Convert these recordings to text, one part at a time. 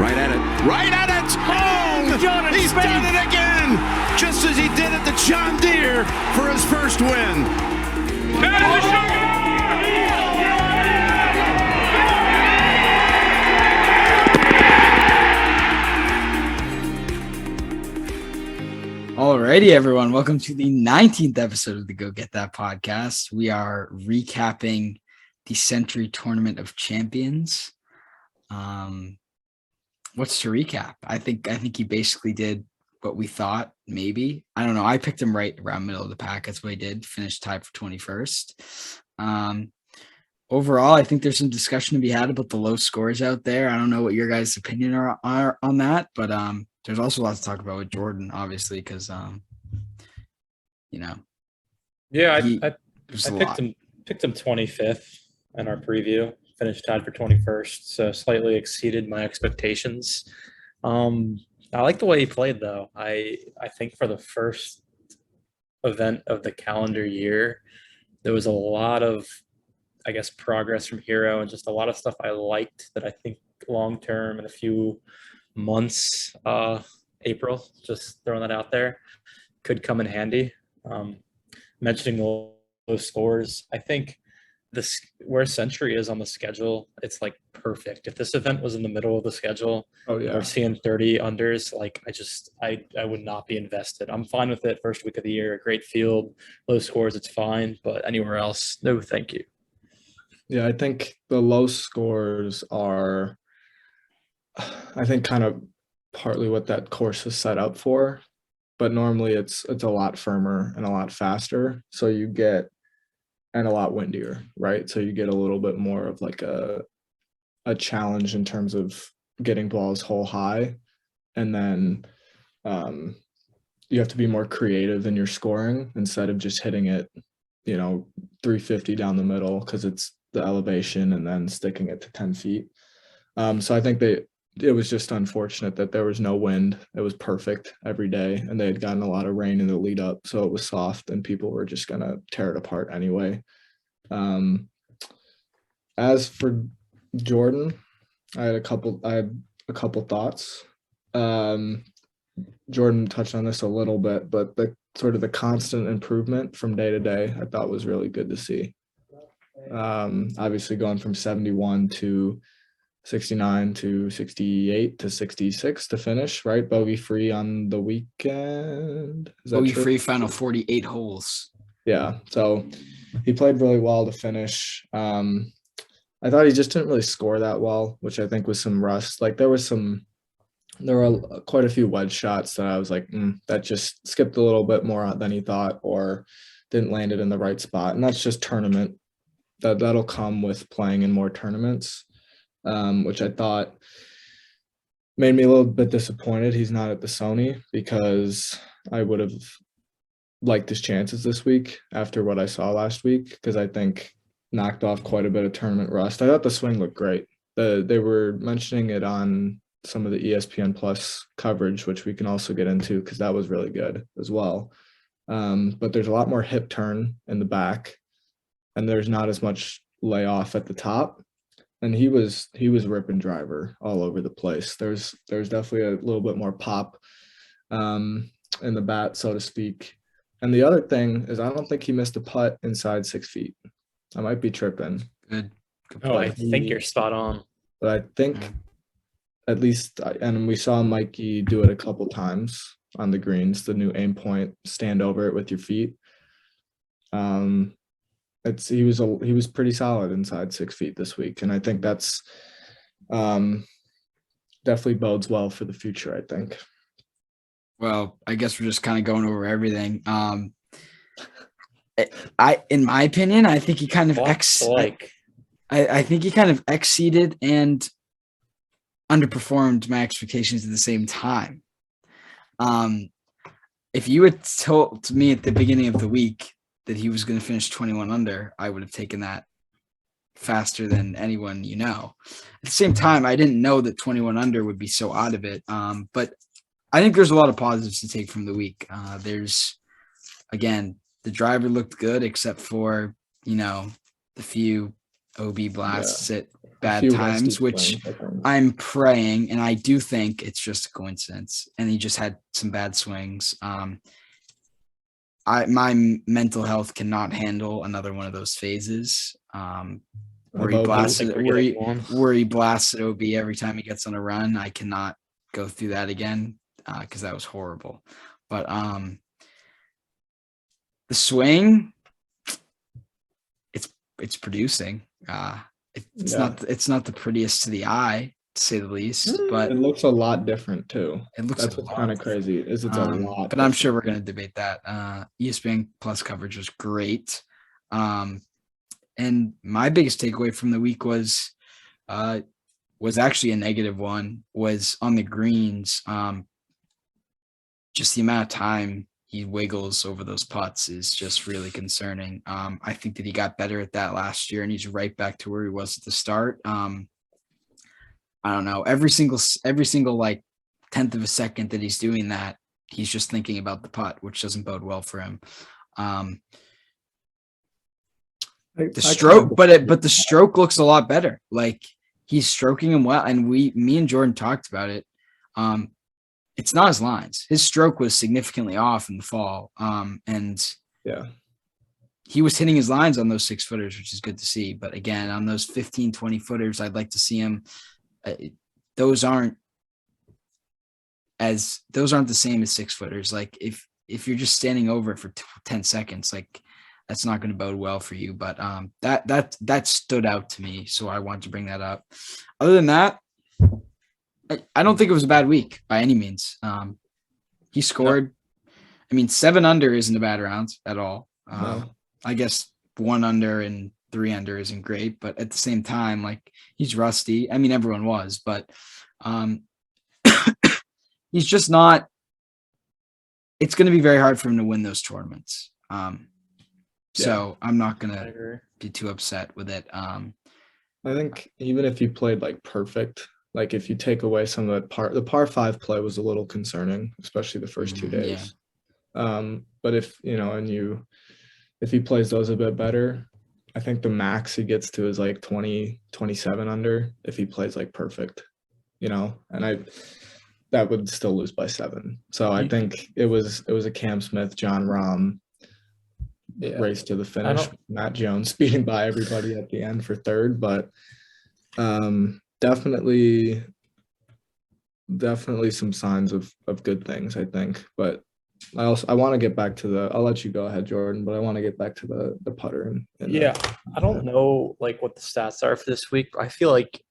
Right at it. Right at it. Oh, he's done it again. Just as he did at the John Deere for his first win. Alrighty, everyone. Welcome to the 19th episode of the Go Get That podcast. We are recapping the Sentry Tournament of Champions. What's to recap? I think he basically did what we thought, maybe. I don't know. I picked him right around middle of the pack. That's what he did. Finished tied for 21st. Overall, I think there's some discussion to be had about the low scores out there. I don't know what your guys' opinion are on that, but there's also a lot to talk about with Jordan, obviously, because Yeah, I picked him 25th in our preview. Finished tied for 21st, so slightly exceeded my expectations. I like the way he played, though. I think for the first event of the calendar year, there was a lot of, I guess, progress from Hero and just a lot of stuff I liked that I think long term in a few months, April, just throwing that out there, could come in handy. Mentioning those scores, I think where Sentry is on the schedule, it's like perfect. If this event was in the middle of the schedule, we're seeing 30 unders, like I would not be invested. I'm fine with it. First week of the year, a great field, low scores, it's fine, but anywhere else, no thank you. Yeah, I think the low scores are, I think, kind of partly what that course is set up for, but normally it's a lot firmer and a lot faster, so you get, and a lot windier, right? So you get a little bit more of like a challenge in terms of getting balls hole high, and then you have to be more creative in your scoring instead of just hitting it, 350 down the middle because it's the elevation and then sticking it to 10 feet. So I think it was just unfortunate that there was no wind. It was perfect every day, and they had gotten a lot of rain in the lead up, so it was soft and people were just gonna tear it apart anyway. As for Jordan, I had a couple thoughts. Jordan touched on this a little bit, but the sort of the constant improvement from day to day I thought was really good to see. Obviously going from 71 to 69 to 68 to 66 to finish, right? Bogey free on the weekend. Bogey free final 48 holes. Yeah, so he played really well to finish. I thought he just didn't really score that well, which I think was some rust. Like there were quite a few wedge shots that I was like, that just skipped a little bit more than he thought, or didn't land it in the right spot. And that's just tournament. That'll come with playing in more tournaments. Which I thought made me a little bit disappointed he's not at the Sony, because I would have liked his chances this week after what I saw last week, because I think knocked off quite a bit of tournament rust. I thought the swing looked great. They were mentioning it on some of the ESPN Plus coverage, which we can also get into because that was really good as well. But there's a lot more hip turn in the back, and there's not as much layoff at the top. And he was ripping driver all over the place. There's definitely a little bit more pop in the bat, so to speak. And the other thing is, I don't think he missed a putt inside 6 feet. I might be tripping. Good I think you're spot on. But I think at least, and we saw Mikey do it a couple times on the greens, the new aim point, stand over it with your feet. He was pretty solid inside 6 feet this week, and I think that's definitely bodes well for the future, I think. Well, I guess we're just kind of going over everything. In my opinion, I think he kind of I think he kind of exceeded and underperformed my expectations at the same time. If you had told me at the beginning of the week that he was going to finish 21 under, I would have taken that faster than anyone you know. At the same time, I didn't know that 21 under would be so out of it. But I think there's a lot of positives to take from the week. There's, again, the driver looked good except for, the few OB blasts bad few times, rusty which swings, I think. I'm praying, and I do think it's just a coincidence. And he just had some bad swings. My mental health cannot handle another one of those phases. Where he Of OB. blasted, We're getting one. where he blasted OB every time he gets on a run. I cannot go through that again because that was horrible. But the swing, it's producing. It's not the prettiest to the eye, to say the least, but It looks a lot different too. it looks That's what's kind of crazy. Is it's a lot. But I'm sure we're going to debate that. ESPN Plus coverage was great. And my biggest takeaway from the week was actually a negative one, was on the greens. Just the amount of time he wiggles over those putts is just really concerning. I think that he got better at that last year, and he's right back to where he was at the start. I don't know. Every single like tenth of a second that he's doing that, he's just thinking about the putt, which doesn't bode well for him. The stroke, but the stroke looks a lot better. Like he's stroking him well, and me and Jordan talked about it. It's not his lines. His stroke was significantly off in the fall. And yeah, he was hitting his lines on those 6-footers, which is good to see. But again, on those 15, 20 footers, I'd like to see him. Those aren't the same as 6-footers. Like if you're just standing over it for 10 seconds, like that's not going to bode well for you. But that stood out to me, so I wanted to bring that up. Other than that, I don't think it was a bad week by any means. He scored. No. I mean, 7 under isn't a bad round at all. No. I guess 1 under and 3 under isn't great, but at the same time, like he's rusty. I mean, everyone was, but he's just not. It's going to be very hard for him to win those tournaments. So I'm not going to be too upset with it. I think even if he played like perfect, like if you take away some of the par 5 play was a little concerning, especially the first 2 days. Yeah. But if if he plays those a bit better, I think the max he gets to is like 27 under if he plays like perfect, and that would still lose by 7. So I think it was a Cam Smith, John Rahm race to the finish. Matt Jones speeding by everybody at the end for 3rd, but definitely some signs of good things, I think. But I want to get back to I'll let you go ahead, Jordan, but I want to get back to the putter. I don't know like what the stats are for this week. I feel like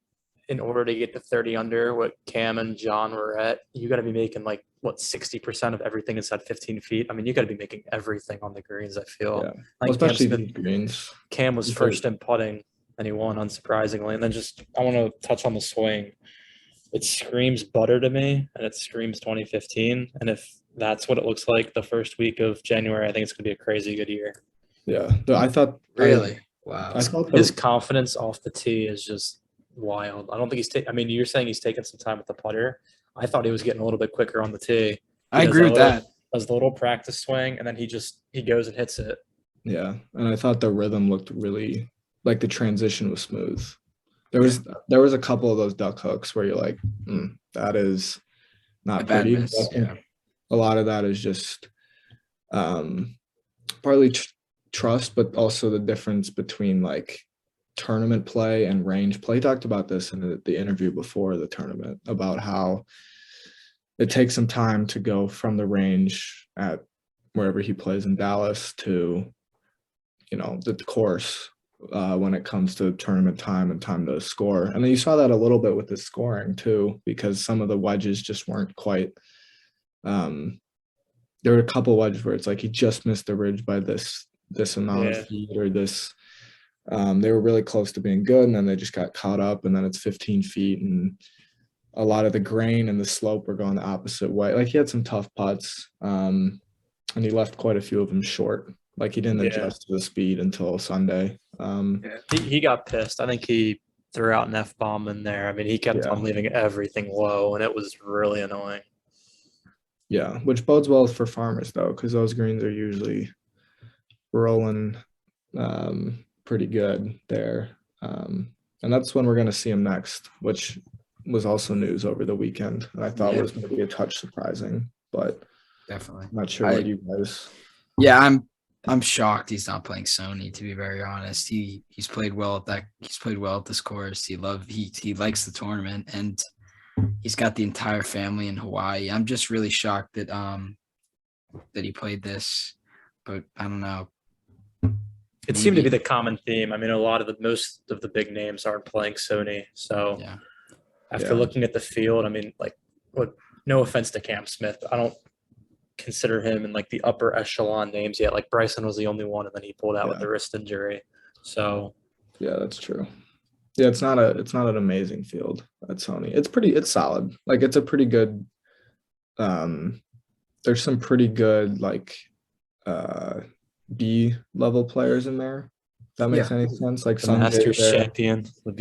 in order to get to 30 under what Cam and John were at, you got to be making like 60% of everything inside 15 feet. I mean, you got to be making everything on the greens. I feel like especially the greens. Cam was first in putting, and he won unsurprisingly. And then I want to touch on the swing. It screams butter to me, and it screams 2015. And if that's what it looks like the first week of January, I think it's going to be a crazy good year. Yeah, I thought really. Wow. I thought his confidence off the tee is just wild. I don't think he's I mean, you're saying he's taking some time with the putter. I thought he was getting a little bit quicker on the tee. I agree with that. Does the little practice swing, and then he goes and hits it. Yeah, and I thought the rhythm looked really like the transition was smooth. There was a couple of those duck hooks where you're like, that is not pretty. A lot of that is just partly trust, but also the difference between like tournament play and range play. He talked about this in the interview before the tournament about how it takes some time to go from the range at wherever he plays in Dallas to, the course when it comes to tournament time and time to score. And then you saw that a little bit with the scoring too, because some of the wedges just weren't quite there were a couple wedges where it's like he just missed the ridge by this amount of feet or this. They were really close to being good, and then they just got caught up, and then it's 15 feet, and a lot of the grain and the slope were going the opposite way. Like he had some tough putts, and he left quite a few of them short. Like he didn't adjust to the speed until Sunday. He got pissed. I think he threw out an F-bomb in there. I mean, he kept on leaving everything low, and it was really annoying. Yeah, which bodes well for farmers though, because those greens are usually rolling pretty good there. And that's when we're going to see him next, which was also news over the weekend. And I thought was maybe a touch surprising, but definitely. I'm not sure what you guys. Yeah, I'm shocked he's not playing Sony, to be very honest. He's played well at that. He's played well at this course. He likes the tournament, and he's got the entire family in Hawaii. I'm just really shocked that that he played this, but I don't know. It seemed to be the common theme. I mean, most of the big names aren't playing Sony. So after looking at the field, I mean, like, look, no offense to Cam Smith, I don't consider him in like the upper echelon names yet. Like Bryson was the only one, and then he pulled out with the wrist injury. So yeah, that's true. Yeah, it's not an amazing field at Sony. It's solid. Like it's a pretty good. There's some pretty good like B level players in there. If that makes any sense. Like the Masters champion, the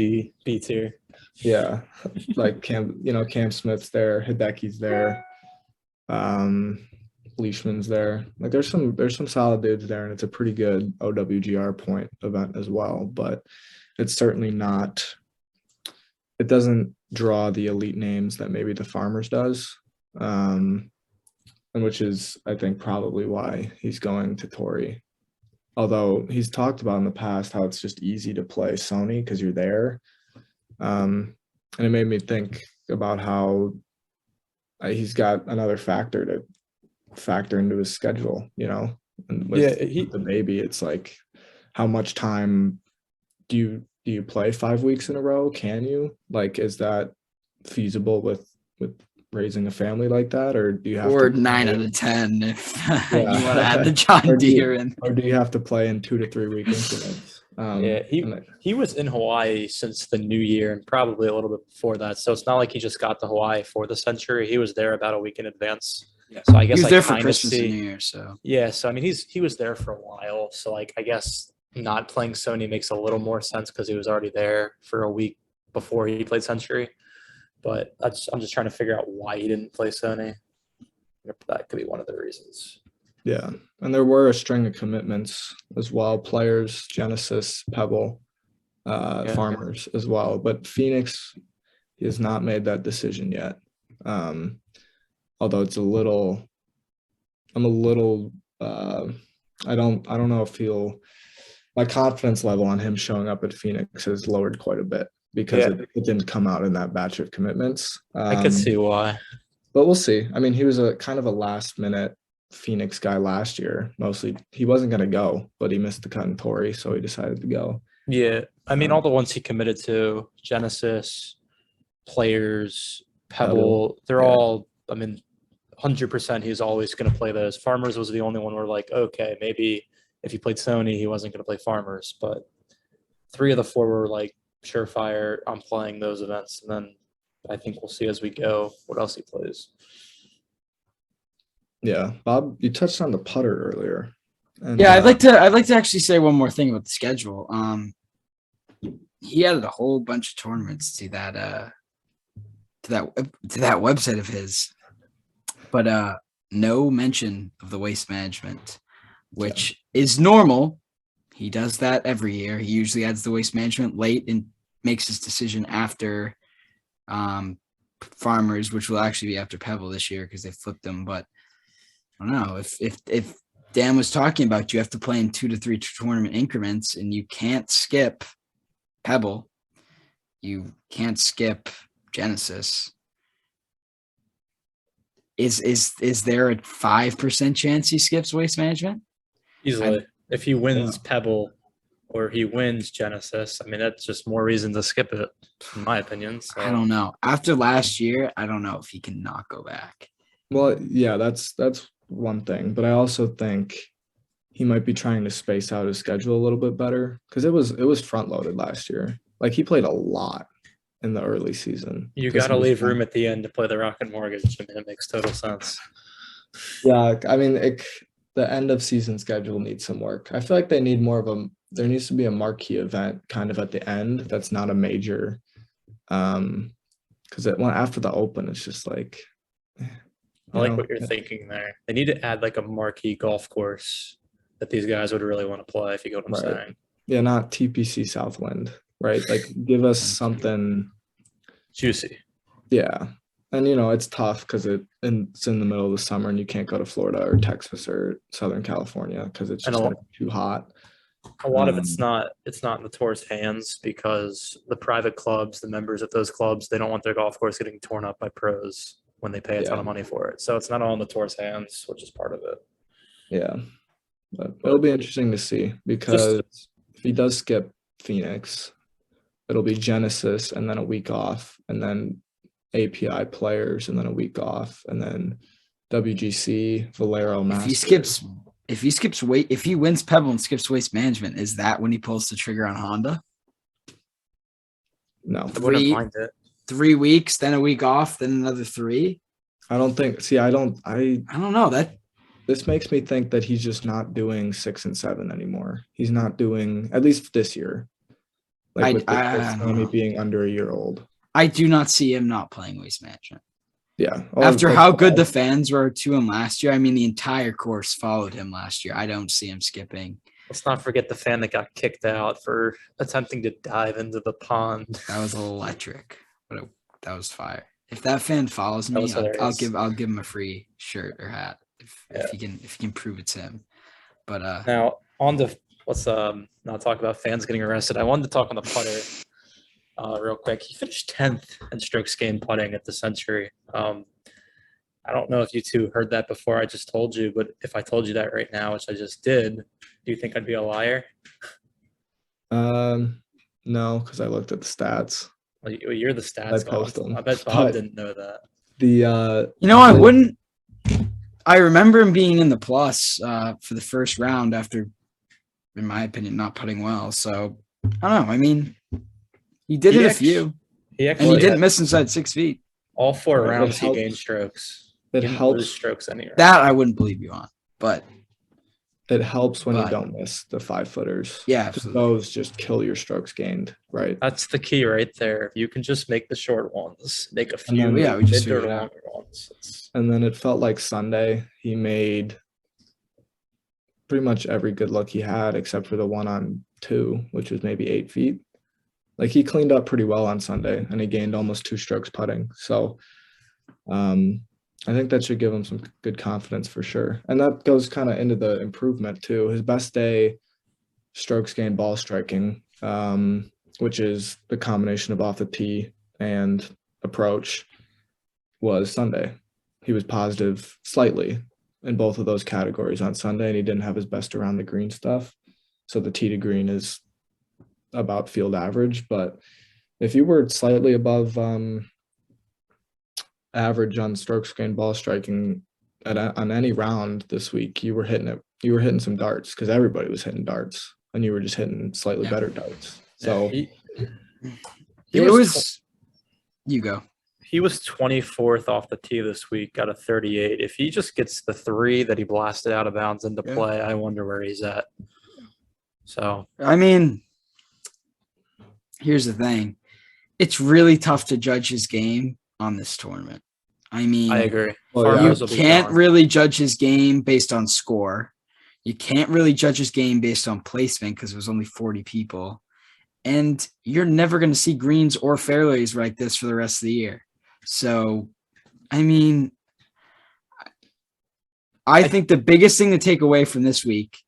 B tier. Yeah, like Cam Smith's there, Hideki's there, Leishman's there. Like there's some solid dudes there, and it's a pretty good OWGR point event as well. But it's certainly not. It doesn't draw the elite names that maybe the Farmers does, and which is I think probably why he's going to Torrey. Although he's talked about in the past how it's just easy to play Sony because you're there. And it made me think about how he's got another factor to factor into his schedule, and with the baby, it's like, how much time do you play 5 weeks in a row? Can you, like, is that feasible with raising a family like that, or do you have or to 9 out of 10 if you want to add the John Deere in, or do you have to play in 2 to 3 week increments? He was in Hawaii since the new year and probably a little bit before that. So it's not like he just got to Hawaii for the Sentry. He was there about a week in advance. Yeah. So I guess he was there for Christmas and New Year. So I mean he was there for a while. So like I guess not playing Sony makes a little more sense because he was already there for a week before he played Sentry. But I'm just trying to figure out why he didn't play Sony. That could be one of the reasons. Yeah, and there were a string of commitments as well. Players, Genesis, Pebble, Farmers as well. But Phoenix, he has not made that decision yet. Although it's I don't know if my confidence level on him showing up at Phoenix has lowered quite a bit because it didn't come out in that batch of commitments. I could see why. But we'll see. I mean, he was a kind of a last minute Phoenix guy last year. Mostly he wasn't going to go, but he missed the cut in Torrey, so he decided to go. Yeah. I mean, all the ones he committed to, Genesis, Players, Pebble, they're all, I mean, 100% he's always going to play those. Farmers was the only one where like, okay, maybe if he played Sony, he wasn't going to play Farmers. But 3 of the 4 were like, surefire, I'm playing those events. And then I think we'll see as we go what else he plays. Yeah, Bob, you touched on the putter earlier. And, I'd like to actually say one more thing about the schedule. He added a whole bunch of tournaments to that website of his, but no mention of the waste management, which is normal. He does that every year. He usually adds the waste management late and makes his decision after Farmers, which will actually be after Pebble this year because they flipped them. But I don't know if Dan was talking about you have to play in 2 to 3 tournament increments and you can't skip Pebble, you can't skip Genesis. Is there a 5% chance he skips waste management? Easily. If he wins Pebble or he wins Genesis, I mean, that's just more reason to skip it, in my opinion. So. I don't know. After last year, I don't know if he can not go back. Well, yeah, that's one thing. But I also think he might be trying to space out his schedule a little bit better because it was front loaded last year. Like he played a lot in the early season. You got to leave room at the end to play the Rocket Mortgage. I mean, it makes total sense. Yeah, I mean, the end of season schedule needs some work. I feel like they need more of there needs to be a marquee event kind of at the end that's not a major, because after the Open, it's just like. I like what you're thinking there. They need to add like a marquee golf course that these guys would really want to play, if you get what I'm saying. Yeah, not TPC Southwind. right? Like give us something juicy. Yeah. And it's tough because it's in the middle of the summer and you can't go to Florida or Texas or Southern California because it's just too hot. A lot of it's not in the tour's hands because the private clubs, the members of those clubs, they don't want their golf course getting torn up by pros when they pay a ton of money for it. So it's not all in the tour's hands, which is part of it. Yeah. But it'll be interesting to see because if he does skip Phoenix, it'll be Genesis and then a week off and then API players and then a week off and then WGC, Valero, Masters. If he wins Pebble and skips Waste Management, is that when he pulls the trigger on Honda? No. I wouldn't mind it. 3 weeks, then a week off, then another 3. I don't know that. This makes me think that he's just not doing 6 and 7 anymore. He's not doing, at least this year. Like with Sony being under a year old. I do not see him not playing Waste Management. Yeah. After how good the fans were to him last year, I mean, the entire course followed him last year. I don't see him skipping. Let's not forget the fan that got kicked out for attempting to dive into the pond. That was electric. That was fire. If that fan follows me, I'll give him a free shirt or hat if he can prove it's him. But now let's not talk about fans getting arrested. I wanted to talk on the putter. Real quick, he finished 10th in strokes gained putting at the Sentry. I don't know if you two heard that before I just told you, but if I told you that right now, which I just did, do you think I'd be a liar? No, because I looked at the stats. Well, you're the stats guy. I bet Bob didn't know that. I wouldn't. I remember him being in the plus for the first round after, in my opinion, not putting well. So I don't know. I mean, he did hit a few, and he didn't miss inside 6 feet. All 4 rounds, he gained strokes. It helps strokes anyway. That I wouldn't believe you on, but it helps when you don't miss the 5-footers. Yeah, absolutely. Those just kill your strokes gained, right? That's the key right there. If you can just make the short ones, make a few we just mid or longer ones. And then it felt like Sunday he made pretty much every good look he had except for the one on 2, which was maybe 8 feet. Like he cleaned up pretty well on Sunday and he gained almost 2 strokes putting. So I think that should give him some good confidence for sure. And that goes kind of into the improvement too. His best day strokes gained ball striking, which is the combination of off the tee and approach, was Sunday. He was positive slightly in both of those categories on Sunday, and he didn't have his best around the green stuff. So the tee to green is about field average, but if you were slightly above average on strokes gained ball striking on any round this week, you were hitting some darts because everybody was hitting darts and you were just hitting slightly better darts. So you go. He was 24th off the tee this week out of 38. If he just gets the 3 that he blasted out of bounds into play, I wonder where he's at. So I mean, here's the thing. It's really tough to judge his game on this tournament. I mean, I agree. You can't really judge his game based on score. You can't really judge his game based on placement because it was only 40 people. And you're never going to see greens or fairways like this for the rest of the year. So, I mean, I think the biggest thing to take away from this week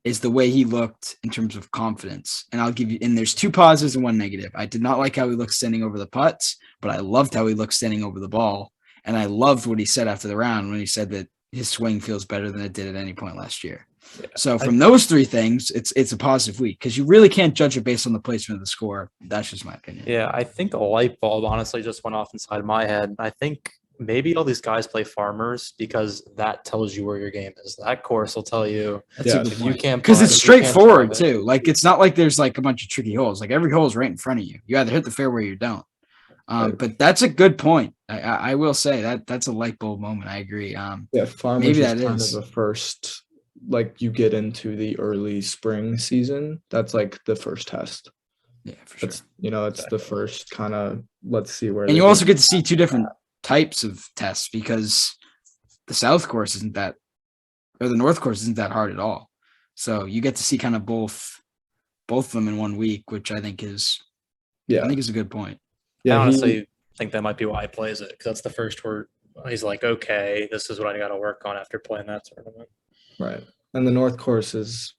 is the way he looked in terms of confidence. And I'll give you, and there's 2 positives and 1 negative. I did not like how he looked standing over the putts, but I loved how he looked standing over the ball. And I loved what he said after the round when he said that his swing feels better than it did at any point last year. Yeah. So from those 3 things, it's a positive week because you really can't judge it based on the placement of the score. That's just my opinion. Yeah, I think a light bulb honestly just went off inside my head. I think maybe all these guys play Farmers because that tells you where your game is. That course will tell you if you can't, because it's straightforward too. Like it's not like there's like a bunch of tricky holes. Like every hole is right in front of you. You either hit the fairway or you don't. But that's a good point. I will say that's a light bulb moment. I agree. Farmers maybe that is kind of the first, like you get into the early spring season. That's like the first test. Yeah, for sure. It's the first kind of let's see where. And you also get to see 2 different types of tests because the South course isn't that, or the North course isn't that hard at all. So you get to see kind of both both of them in 1 week, which I think is a good point. Yeah, I honestly think that might be why he plays it, because that's the first where he's like, okay, this is what I got to work on after playing that tournament. Right. And the North course is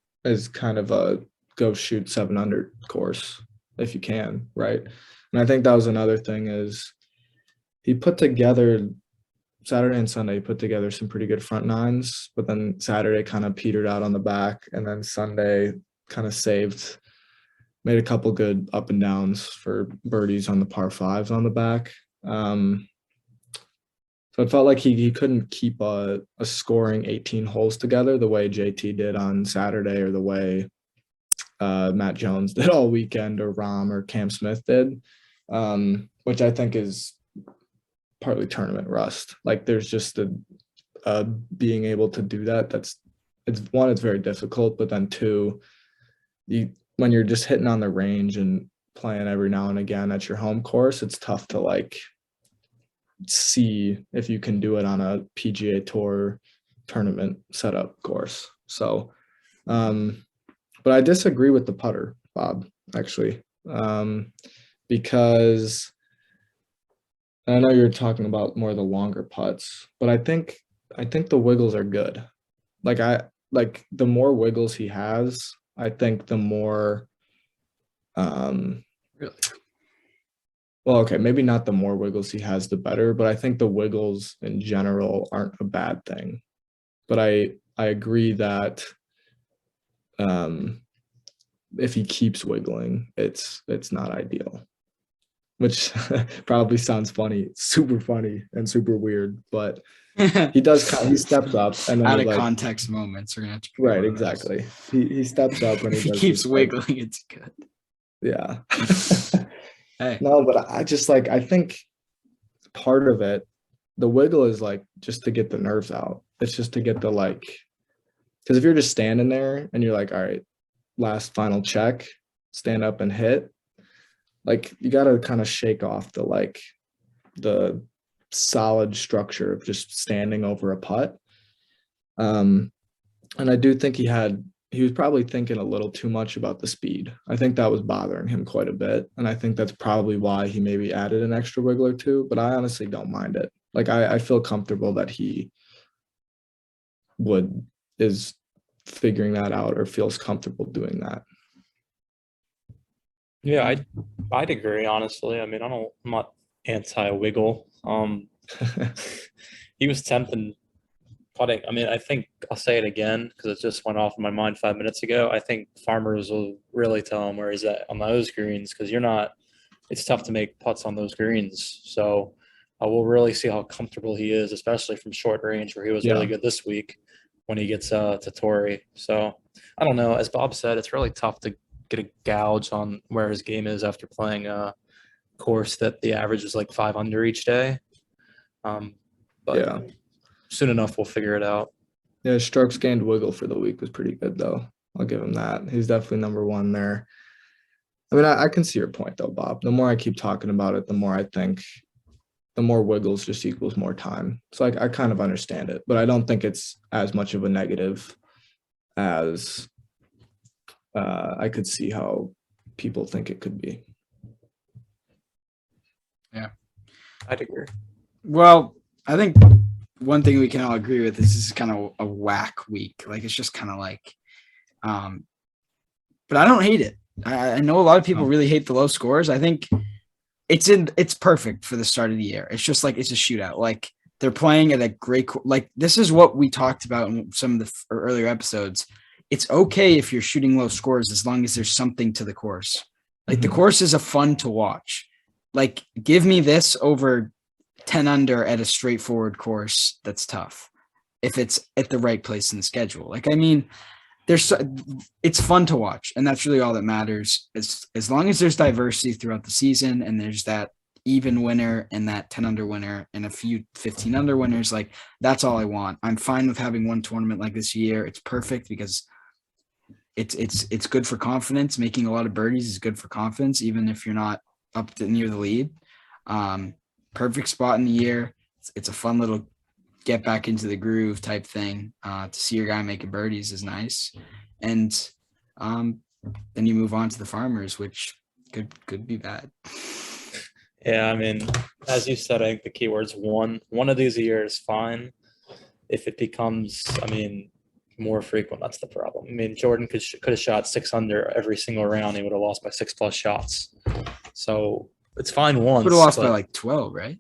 kind of a go shoot 7 under course if you can, right? And I think that was another thing is he put together Saturday and Sunday, he put together some pretty good front nines, but then Saturday kind of petered out on the back, and then Sunday kind of made a couple good up and downs for birdies on the par 5s on the back. So it felt like he couldn't keep a scoring 18 holes together the way JT did on Saturday, or the way Matt Jones did all weekend, or Rahm or Cam Smith did, which I think is partly tournament rust. Like there's just being able to do that. It's very difficult, but then 2, when you're just hitting on the range and playing every now and again at your home course, it's tough to like see if you can do it on a PGA Tour tournament setup course. So, but I disagree with the putter, Bob, actually, because I know you're talking about more of the longer putts, but I think the wiggles are good. Like the more wiggles he has, I think the more, Really? Well, okay, maybe not the more wiggles he has, the better, but I think the wiggles in general aren't a bad thing. But I agree that if he keeps wiggling, it's not ideal, which probably sounds funny, super funny and super weird, but he steps up and then out of context moments are gonna have to right, exactly. He steps up and if he keeps wiggling, it's good. Yeah. Hey. No, but I think part of it, the wiggle is like just to get the nerves out. It's just to get the because if you're just standing there and you're like, all right, last final check, stand up and hit, like you got to kind of shake off the solid structure of just standing over a putt. And I do think he was probably thinking a little too much about the speed. I think that was bothering him quite a bit. And I think that's probably why he maybe added an extra wiggle or two, but I honestly don't mind it. Like I feel comfortable that he is figuring that out or feels comfortable doing that. Yeah, I'd agree, honestly. I mean, I'm not anti-wiggle. He was 10th in putting. I mean, I think I'll say it again because it just went off in my mind 5 minutes ago. I think farmers will really tell him where he's at on those greens, because it's tough to make putts on those greens. So we'll really see how comfortable he is, especially from short range, where he was really good this week when he gets to Torrey. So I don't know. As Bob said, it's really tough to get a gauge on where his game is after playing a course that the average was like 5 under each day. But soon enough, we'll figure it out. Yeah, strokes gained wiggle for the week was pretty good, though. I'll give him that. He's definitely number 1 there. I mean, I can see your point, though, Bob. The more I keep talking about it, the more I think the more wiggles just equals more time. So I kind of understand it, but I don't think it's as much of a negative as I could see how people think it could be. Yeah, I'd agree. Well, I think one thing we can all agree with is this is kind of a whack week. Like it's just kind of like, but I don't hate it. I know a lot of people really hate the low scores. I think it's perfect for the start of the year. It's just like it's a shootout. Like they're playing at a great this is what we talked about in some of the earlier episodes. It's okay if you're shooting low scores as long as there's something to the course. Like the course is a fun to watch. Like give me this over 10 under at a straightforward course that's tough if it's at the right place in the schedule. Like I mean, it's fun to watch, and that's really all that matters. As long as there's diversity throughout the season and there's that even winner and that 10 under winner and a few 15 under winners, like that's all I want. I'm fine with having one tournament like this year. It's perfect because it's good for confidence. Making a lot of birdies is good for confidence, even if you're not up to near the lead. Perfect spot in the year. It's a fun little get back into the groove type thing. To see your guy making birdies is nice. And then you move on to the farmers, which could be bad. Yeah, I mean, as you said, I think the keyword's one. One of these a year is fine. If it becomes, more frequent, that's the problem. I mean, Jordan could have shot 6 under every single round. He would have lost by 6+ shots. So it's fine once. Would have lost by like 12, right?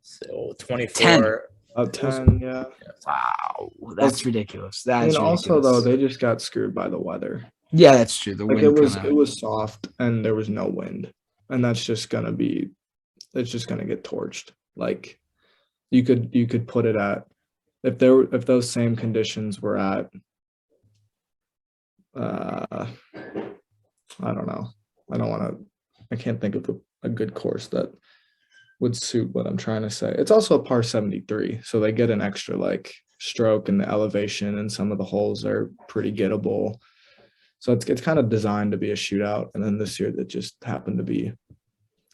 So 24. 10. 10, yeah. Wow, that's ridiculous. That's also though, they just got screwed by the weather. Yeah, that's true. The wind it was soft and there was no wind, and that's just gonna be, it's just gonna get torched. Like you could put it at, if those same conditions were at, I don't know. I can't think of a good course that would suit what I'm trying to say. It's also a par 73, so they get an extra like stroke, and the elevation and some of the holes are pretty gettable. So it's kind of designed to be a shootout. And then this year that just happened to be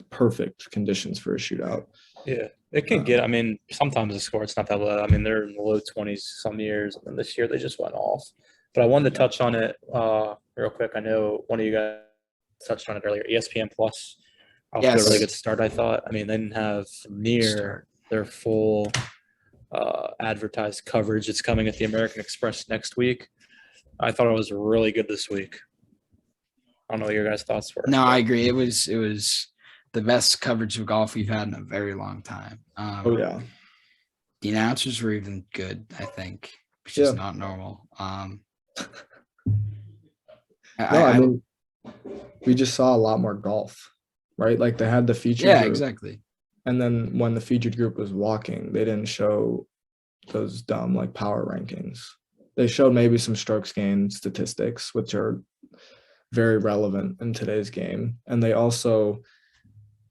perfect conditions for a shootout. Yeah, it can get, sometimes the score, it's not that low. They're in the low 20s some years, and then this year they just went off. But I wanted to touch on it real quick. I know one of you guys touched on it earlier. ESPN Plus, off to a really good start, I thought. They didn't have near their full advertised coverage. It's coming at the American Express next week. I thought it was really good this week. I don't know what your guys' thoughts were. No, I agree. It was the best coverage of golf we've had in a very long time. Yeah. The announcers were even good, I think, which is not normal. We just saw a lot more golf, right? Like they had the featured group. Yeah, exactly. And then when the featured group was walking, they didn't show those dumb like power rankings. They showed maybe some strokes gained statistics, which are very relevant in today's game. And they also,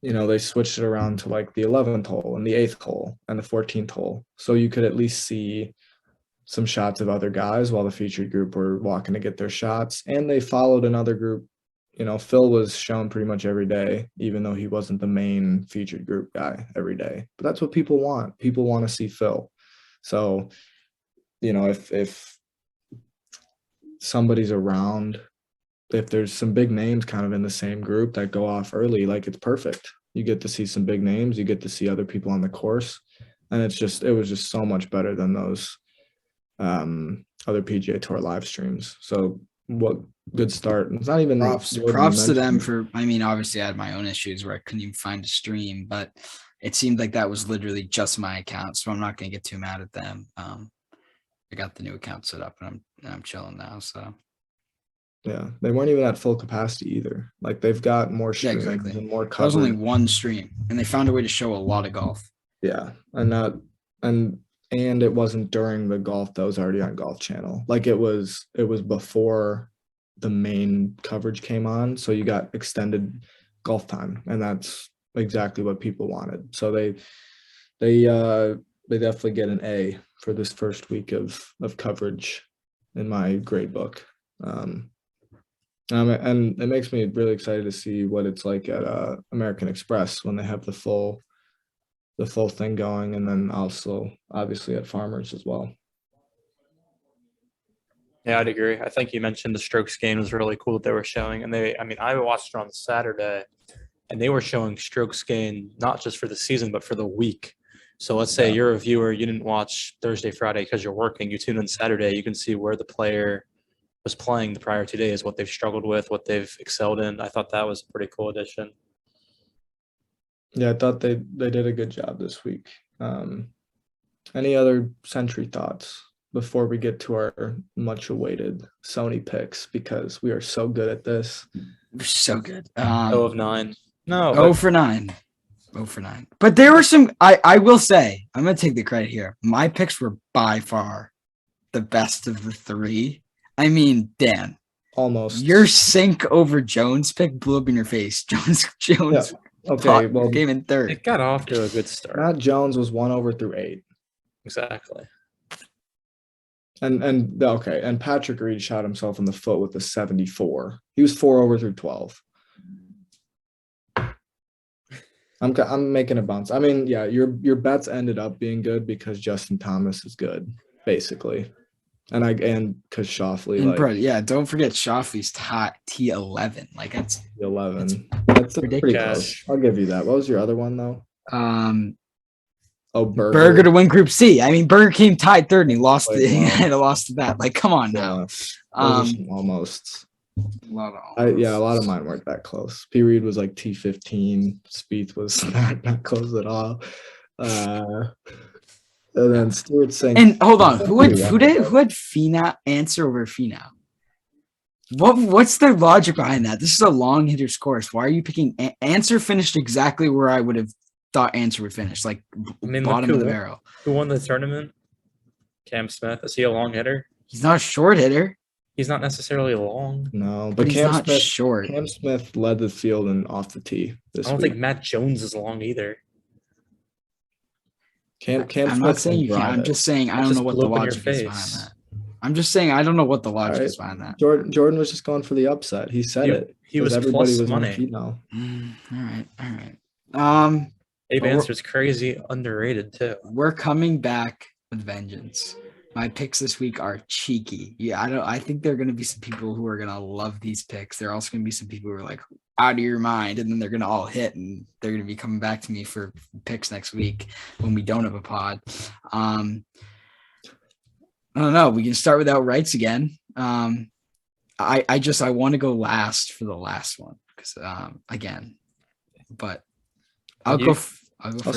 they switched it around to like the 11th hole and the 8th hole and the 14th hole. So you could at least see some shots of other guys while the featured group were walking to get their shots. And they followed another group. Phil was shown pretty much every day, even though he wasn't the main featured group guy every day. But that's what people want. People want to see Phil. So, if somebody's around, if there's some big names kind of in the same group that go off early, like it's perfect. You get to see some big names, you get to see other people on the course. And it was just so much better than those other PGA Tour live streams. So what good start. It's not even props to them for, obviously I had my own issues where I couldn't even find a stream, but it seemed like that was literally just my account. So I'm not going to get too mad at them. I got the new account set up and I'm chilling now. So yeah, they weren't even at full capacity either. Like they've got more streams and more coverage. There was only one stream and they found a way to show a lot of golf. Yeah. And it wasn't during the golf that was already on Golf Channel. Like it was before the main coverage came on. So you got extended golf time, and that's exactly what people wanted. So they definitely get an A for this first week of coverage in my grade book. And it makes me really excited to see what it's like at American Express when they have the full thing going, and then also obviously at Farmers as well. Yeah, I'd agree. I think you mentioned the strokes gain was really cool that they were showing, and I watched it on Saturday, and they were showing strokes gain not just for the season but for the week. So let's say you're a viewer, you didn't watch Thursday, Friday because you're working, you tune in Saturday, you can see where the player was playing the prior 2 days, what they've struggled with, what they've excelled in. I thought that was a pretty cool addition. Yeah, I thought they did a good job this week. Any other Sentry thoughts before we get to our much awaited Sony picks, because we are so good at this. We're so good. 0 of 9. No. 0 for 9. 0 for 9. But there were some, I will say, I'm going to take the credit here. My picks were by far the best of the 3. Dan. Almost. Your Sink over Jones pick blew up in your face. Jones. Yeah. Okay, well, came in 3rd. It got off to a good start. Matt Jones was 1 over through 8. Exactly. And Patrick Reed shot himself in the foot with a 74. He was 4 over through 12. I'm making a bounce. Your bets ended up being good because Justin Thomas is good, basically. And because Shoffley, And like, bro, yeah, don't forget Shoffley's T11. Like that's 11. That's pretty ridiculous. close. I'll give you that. What was your other one though? Oh, Burger to win Group C. I mean, Burger came tied third and he lost. He lost to that. Like, come on now. Those are some almost. A lot of a lot of mine weren't that close. P. Reed was like T15. Spieth was not close at all. And then Stuart saying, and hold on, who had Finau answer over Finau? What's the logic behind that? This is a long hitter's course. Why are you picking answer? Finished exactly where I would have thought answer would finish, like bottom of the barrel. Who won the tournament? Cam Smith. Is he a long hitter? He's not a short hitter. He's not necessarily long. No, but he's not short. Cam Smith led the field and off the tee. I don't think Matt Jones is long either. Cam I'm not saying you can. I'm just saying I don't know what the logic is behind that. I'm just saying I don't know what the logic is behind that. Jordan was just going for the upset. He said it. He was plus money. All right. Abe Answer's crazy underrated too. We're coming back with vengeance. My picks this week are cheeky. Yeah, I think there are going to be some people who are going to love these picks. There are also going to be some people who are like out of your mind, and then they're going to all hit, and they're going to be coming back to me for picks next week when we don't have a pod. I don't know. We can start with outrights again. I want to go last for the last one because again, but I'll go first.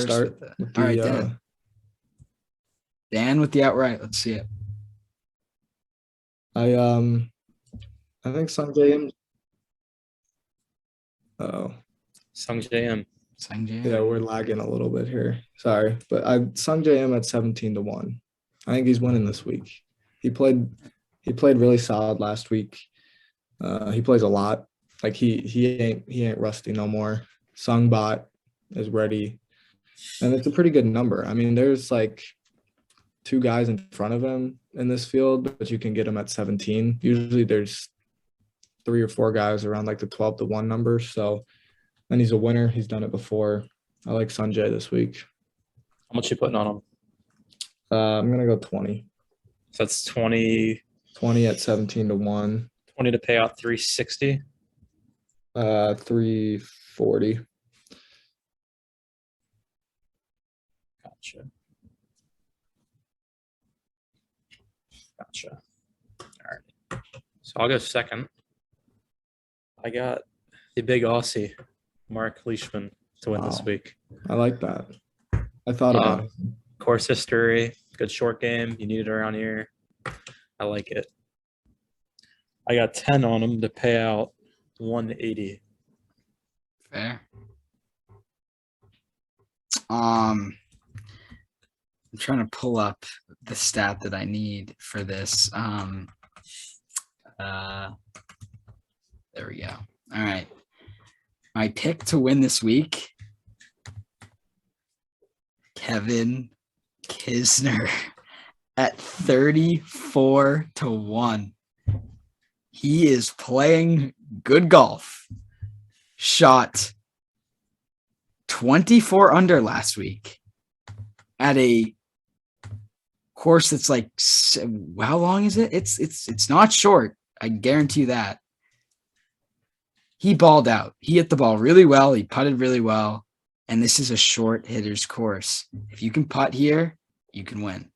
Start with the, all right, Dan with the outright. Let's see it. I think Sung J-M. Oh, Sung J-M. Yeah, we're lagging a little bit here. Sorry, but I Sung J-M at 17-1. I think he's winning this week. He played really solid last week. He plays a lot. Like he ain't rusty no more. Sungbot is ready, and it's a pretty good number. I mean, there's like 2 guys in front of him in this field, but you can get him at 17. Usually there's 3 or 4 guys around like the 12-1 number. So, and he's a winner. He's done it before. I like Sanjay this week. How much you putting on him? I'm gonna go 20. So that's 20. 20 at 17-1. 20 to pay out 360. 340. Gotcha. All right. So I'll go second. I got the big Aussie, Mark Leishman, to win this week. I like that. I thought about it. Course history, good short game. You need it around here. I like it. I got 10 on him to pay out 180. Fair. I'm trying to pull up the stat that I need for this. There we go. All right. My pick to win this week, Kevin Kisner at 34-1. He is playing good golf. Shot 24 under last week at a course that's like, how long is it? It's not short. I guarantee you that. He balled out. He hit the ball really well. He putted really well. And this is a short hitter's course. If you can putt here, you can win.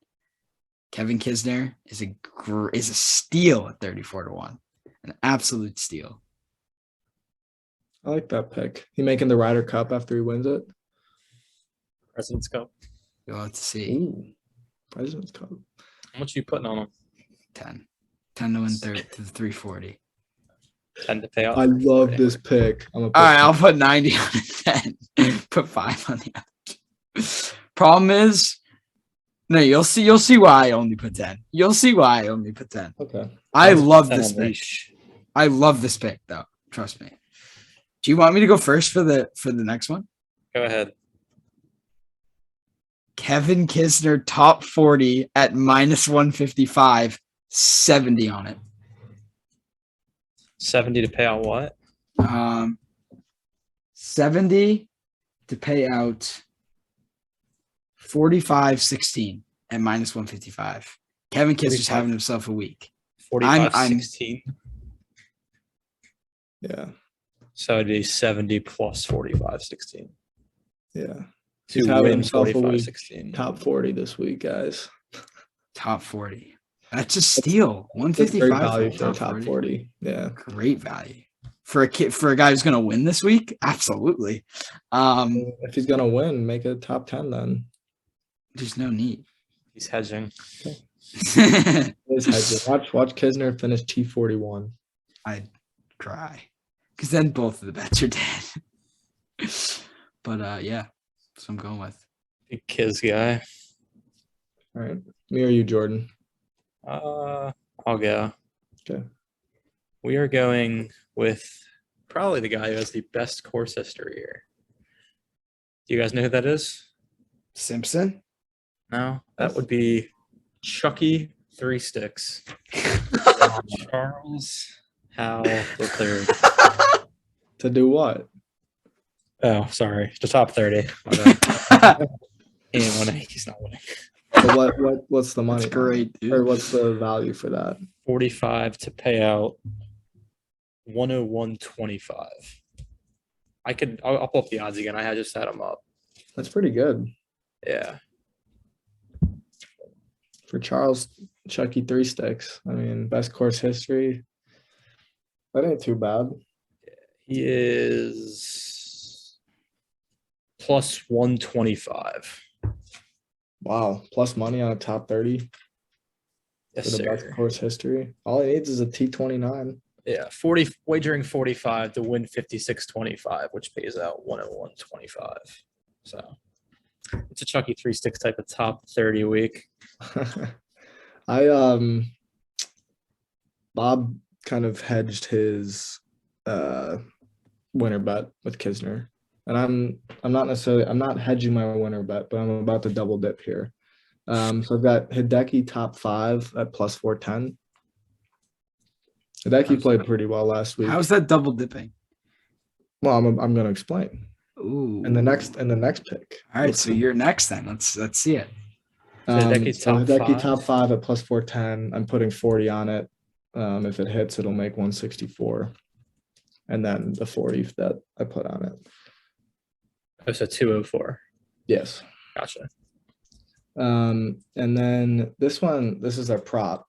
Kevin Kisner is a steal at 34-1. An absolute steal. I like that pick. He making the Ryder Cup after he wins it? President's Cup. You'll have to see. Ooh, President's Cup. How much are you putting on him? 10. 10 to win to the 340. 10 to pay off. I love this pick. All right, I'll put 90 on it then. Put 5 on the other. Problem is, no, you'll see why I only put 10. You'll see why I only put 10. Okay. I love this pick. I love this pick though. Trust me. Do you want me to go first for the next one? Go ahead. Kevin Kisner top 40 at -155, 70 on it. 70 to pay out what? 70 to pay out 45.16 at -155. Kevin Kisner's having himself a week. 45-16. Yeah. So it'd be 70 plus 45-16. Yeah. He's having win himself a week. 45-16. Top 40 this week, guys. Top 40. That's a steal. That's great 155 value for for a top top 40. Yeah. Great value. For a guy who's gonna win this week? Absolutely. If he's gonna win, make it top 10 then. There's no need. He's hedging. Watch Kisner finish T41. I'd cry. Because then both of the bets are dead. But yeah, that's what I'm going with. Big Kiz guy. All right. Me or you, Jordan? I'll go. Okay. We are going with probably the guy who has the best course history here. Do you guys know who that is? Simpson? No, that would be Chucky 3 Sticks. Charles Howell III. To do what? Oh, sorry. The top 30. He ain't winning. He's not winning. So what's the money? That's great, dude. Or what's the value for that? 45 to pay out 101.25. I'll pull up the odds again. I just had them up. That's pretty good. Yeah. For Charles Chucky 3 Sticks. I mean, best course history. That ain't too bad. He is plus 125. Wow. Plus money on a top 30 Yes, for the best sir. course history. All he needs is a T29. Yeah, wagering 45 to win 56.25, which pays out 101.25. So it's a Chucky 3 Sticks type of top 30 week. Bob kind of hedged his winner bet with Kisner. And I'm not hedging my winner bet, but I'm about to double dip here. So I've got Hideki top 5 at plus 410. Hideki played pretty well last week. How's that double dipping? Well, I'm going to explain. Ooh. And the next pick. All right, so you're next then. Let's see it. Hideki top 5 at plus 410. I'm putting 40 on it. If it hits, it'll make 164. And then the 40 that I put on it. Oh, so 204. Yes. Gotcha. And then this is our prop,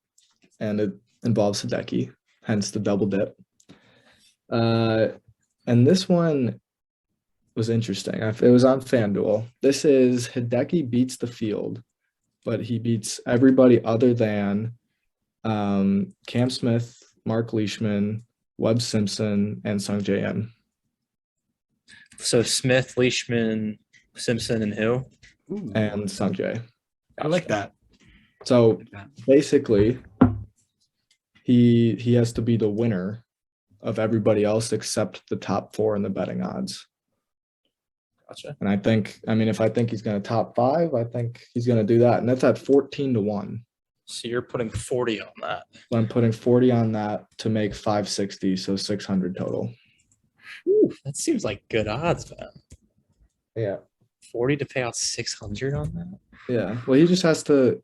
and it involves Hideki, hence the double dip. And this one was interesting. It was on FanDuel. This is Hideki beats the field, but he beats everybody other than Cam Smith, Mark Leishman, Webb Simpson, and Sung J M. So Smith, Leishman, Simpson, and who? Ooh, And Sung J. I like that. So basically, he has to be the winner of everybody else except the top 4 in the betting odds. Gotcha. And if I think he's going to top 5, I think he's going to do that. And that's at 14-1. So you're putting 40 on that. So I'm putting 40 on that to make 560, so 600 total. Ooh, that seems like good odds, man. Yeah. 40 to pay out 600 on that? Yeah. Well, he just has to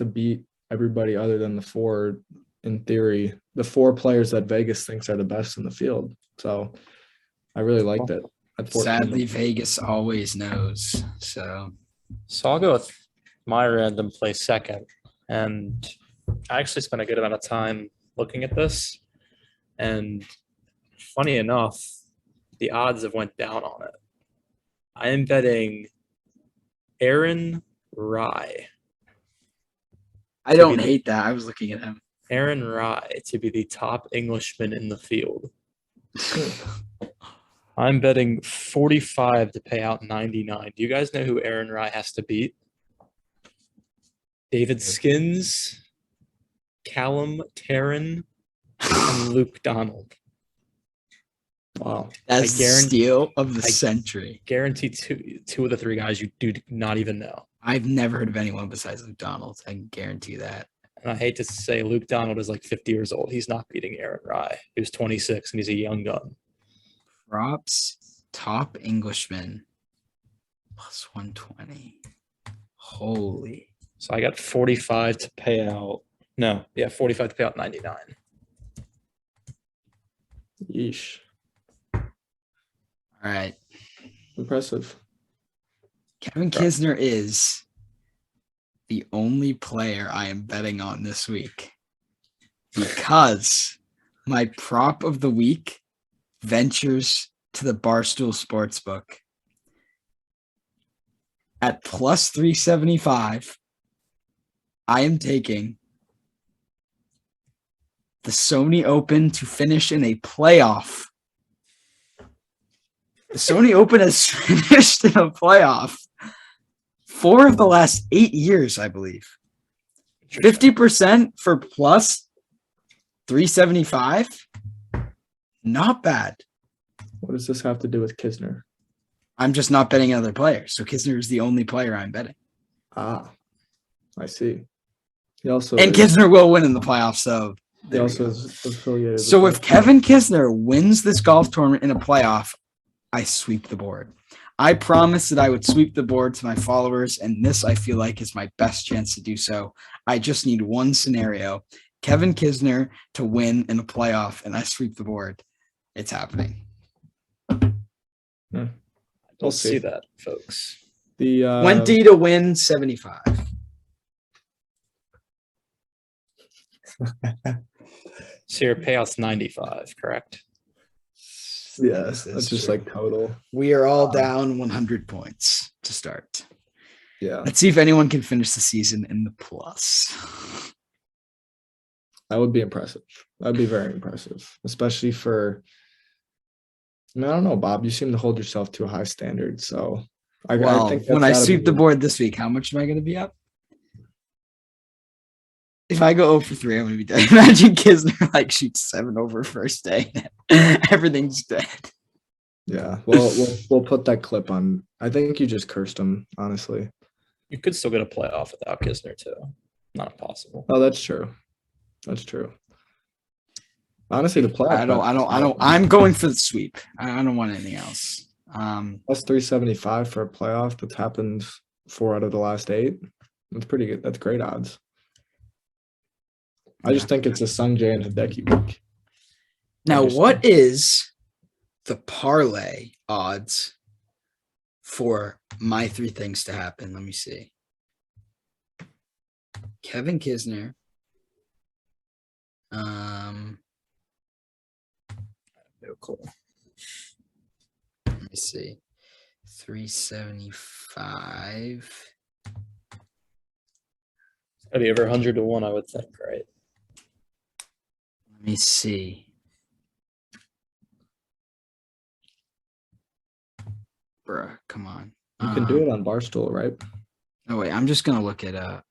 beat everybody other than the 4, in theory, the 4 players that Vegas thinks are the best in the field. So I really liked it. Sadly, Vegas always knows. So I'll go with my random play second. And I actually spent a good amount of time looking at this. And funny enough, the odds have went down on it. I am betting Aaron Rye. I don't hate that. I was looking at him. Aaron Rye to be the top Englishman in the field. I'm betting 45 to pay out 99. Do you guys know who Aaron Rye has to beat? David Skins, Callum Tarrant, and Luke Donald. Wow. That's the steal of the century. Guarantee two of the 3 guys you do not even know. I've never heard of anyone besides Luke Donald. I can guarantee that. And I hate to say Luke Donald is like 50 years old. He's not beating Aaron Rye. He was 26 and he's a young gun. Props, top Englishman, plus 120. Holy. So I got 45 to pay out. No, yeah, 45 to pay out 99. Yeesh. All right. Impressive. Kevin Kisner is the only player I am betting on this week because my prop of the week ventures to the Barstool Sportsbook at plus 375. I am taking the Sony Open to finish in a playoff. The Sony Open has finished in a playoff 4 of the last 8 years, I believe. 50% for plus 375. Not bad. What does this have to do with Kisner? I'm just not betting other players. So Kisner is the only player I'm betting. Ah, I see. He also And Kisner will win in the playoffs. So he also is affiliated. So with if Kevin Kisner wins this golf tournament in a playoff, I sweep the board. I promised that I would sweep the board to my followers, and this I feel like is my best chance to do so. I just need one scenario. Kevin Kisner to win in a playoff, and I sweep the board. It's happening. We'll see that, folks. The 20 to win 75. So your payout's 95, correct? yeah, This is that's just true. like total. We are all down 100 points to start. Yeah, Let's see if anyone can finish the season in the plus. that would be impressive. That'd be very impressive, especially for. I mean, I don't know, Bob. You seem to hold yourself to a high standard, so I think when I that's gotta sweep be the board this week, how much am I going to be up? If I go 0 for 3, I'm going to be dead. Imagine Kisner like shoots 7 over first day. Everything's dead. Yeah, well, we'll put that clip on. I think you just cursed him, honestly. You could still get a playoff without Kisner, too. Not impossible. Oh, that's true. That's true. Honestly, the playoff. I'm going for the sweep. I don't want anything else. Plus 375 for a playoff that's happened 4 out of the last 8. That's pretty good. That's great odds. I just think it's a Sungjae and Hideki week. Now, what is the parlay odds for my 3 things to happen? Let me see. Kevin Kisner. No clue. Let me see. 375. It'd be over 100 to 1, I would think, right? Let me see. Bruh, come on. You can do it on Barstool, right? No, wait. I'm just going to look at a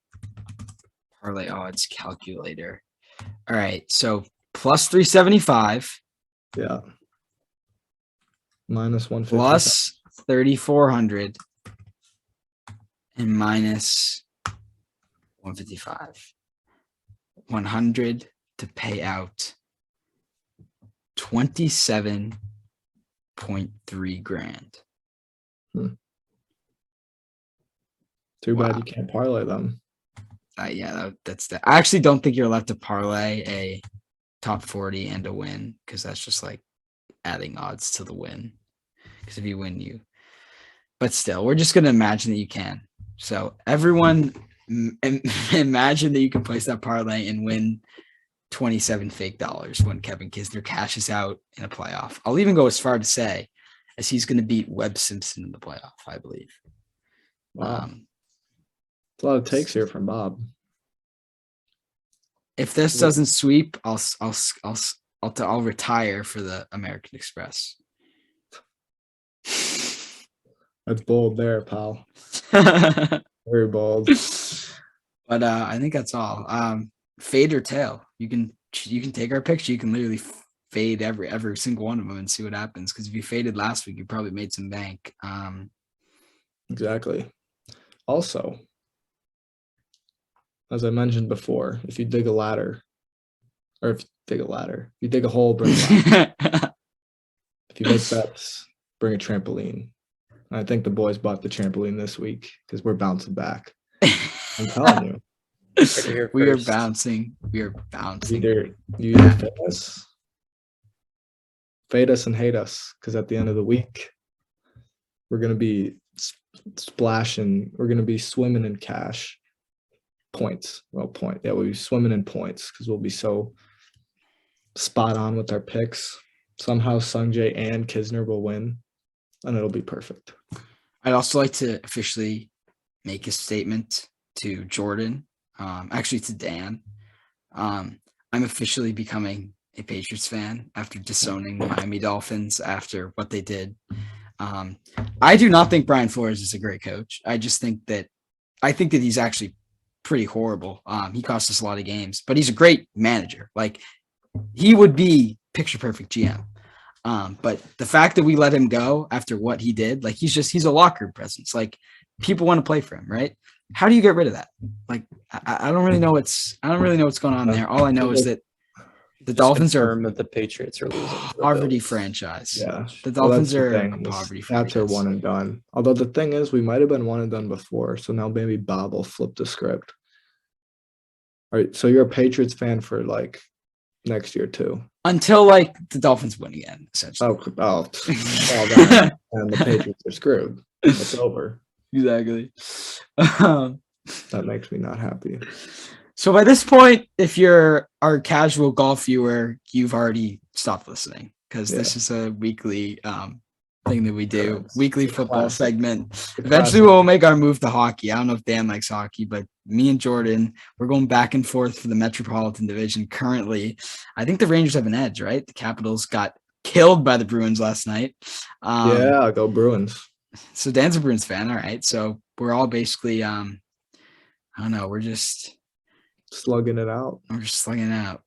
parlay odds calculator. All right. So plus 375. Yeah. Minus 150. Plus 3,400. And minus 155. 100 to pay out 27.3 grand. Too bad Wow. you can't parlay them. That's that. I actually don't think you're allowed to parlay a top 40 and a win because that's just like adding odds to the win. Because if you win, you. But still, we're just going to imagine that you can. So everyone imagine that you can place that parlay and win 27 fake dollars when Kevin Kisner cashes out in a playoff. I'll even go as far to say as he's going to beat Webb Simpson in the playoff, I believe. Wow. It's a lot of takes here from Bob. If this doesn't sweep, I'll retire for the American Express. That's bold there, pal. Very bold. But I think that's all. Fade or tail. You can take our picture. You can literally fade every single one of them and see what happens. Because if you faded last week, you probably made some bank. Exactly. Also, as I mentioned before, if you dig a ladder, if you dig a hole, bring a ladder. If you make bets, bring a trampoline. I think the boys bought the trampoline this week because we're bouncing back. I'm telling you. We are bouncing. We are bouncing. You either fade us and hate us, because at the end of the week, we're going to be splashing. We're going to be swimming in cash points. We'll be swimming in points because we'll be so spot on with our picks. Somehow Sungjae and Kisner will win, and it'll be perfect. I'd also like to officially make a statement to Jordan, actually to Dan. I'm officially becoming a Patriots fan after disowning the Miami Dolphins after what they did. I do not think Brian Flores is a great coach. I think that he's actually pretty horrible. He cost us a lot of games, but he's a great manager. Like, he would be picture perfect GM. But the fact that we let him go after what he did, like, he's a locker room presence. Like, people want to play for him, right? How do you get rid of that? Like, I don't really know what's going on there. All I know is that the Dolphins are that the Patriots are losing. poverty franchise. Yeah, the Dolphins are a the poverty Caps franchise. are one and done. Although the thing is, we might have been one and done before, so now maybe Bob will flip the script. All right, so you're a Patriots fan for like next year too, until like the Dolphins win again, essentially. Well, then, and the Patriots are screwed. It's over. Exactly. That makes me not happy. So by this point, if you're our casual golf viewer, you've already stopped listening, because this is a weekly thing that we do, weekly football segment. Eventually we'll make our move to hockey. I don't know if Dan likes hockey, but me and Jordan, we're going back and forth for the Metropolitan Division currently. I think the Rangers have an edge, right? The Capitals got killed by the Bruins last night. Yeah, go Bruins. So Dan's a Bruins fan, all right. So we're all basically, I don't know, we're just slugging it out. We're just slugging it out.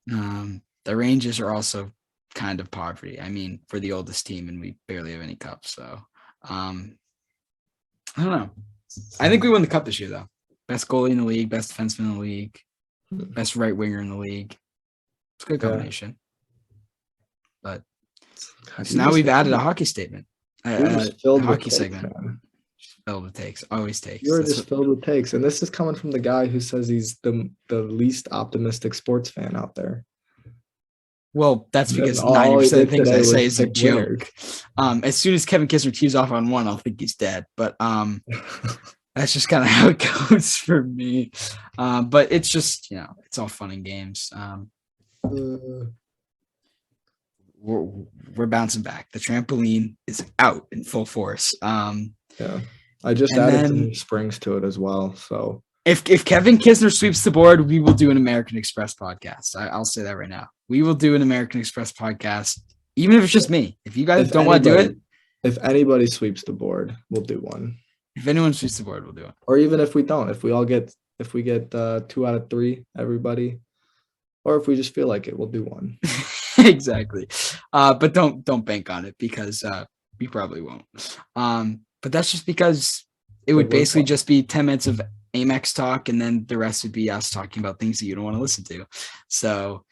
The Rangers are also kind of poverty. I mean, we're the oldest team and we barely have any cups. So I don't know. I think we won the cup this year, though. Best goalie in the league, best defenseman in the league, best right winger in the league. It's a good combination. But so now we've added a hockey statement. A hockey segment. Filled with takes. Always takes. You're just filled with takes. And this is coming from the guy who says he's the least optimistic sports fan out there. Well, that's because 90% of the things I say is a joke. As soon as Kevin Kisner tees off on one, I'll think he's dead. But that's just kind of how it goes for me. But it's just, it's all fun and games. We're bouncing back. The trampoline is out in full force. Yeah. I just added some springs to it as well. So if Kevin Kisner sweeps the board, we will do an American Express podcast. I'll say that right now. We will do an American Express podcast, even if it's just me. If you guys don't want to do it. If anybody sweeps the board, we'll do one. If anyone sweeps the board, we'll do it. Or even if we don't, if we get 2 out of 3, everybody, or if we just feel like it, we'll do one. Exactly. But don't bank on it, because we probably won't. But that's just because it would basically just be 10 minutes of Amex talk, and then the rest would be us talking about things that you don't want to listen to. So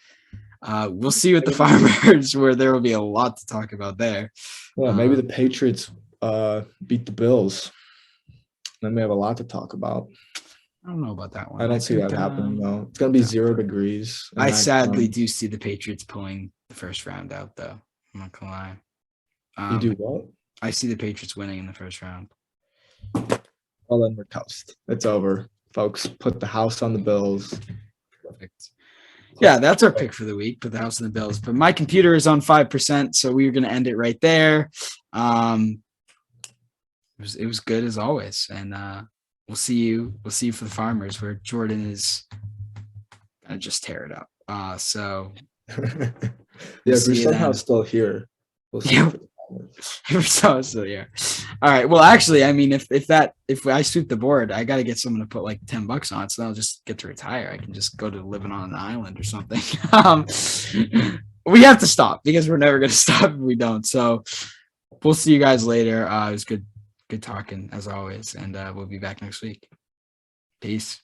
we'll see with the Farmers, where there will be a lot to talk about there. Yeah, maybe the Patriots beat the Bills. Then we have a lot to talk about. I don't know about that one. I don't see that happening, though. It's going to be 0 degrees. I sadly do see the Patriots pulling the first round out, though. I'm not going to lie. You do what? I see the Patriots winning in the first round. Well, then we're toast. It's over, folks. Put the house on the Bills. Perfect. Yeah, that's our pick for the week. Put the house on the Bills. But my computer is on 5%, so we're going to end it right there. It was good as always, and we'll see you for the Farmers, where Jordan is gonna just tear it up. So yeah, if we're somehow still here, we'll see. Yeah. We're still here. All right. Well, actually, I mean, if I sweep the board, I got to get someone to put like $10 on it, so I'll just get to retire. I can just go to living on an island or something. We have to stop, because we're never gonna stop if we don't. So we'll see you guys later. It was good talking as always, and we'll be back next week. Peace.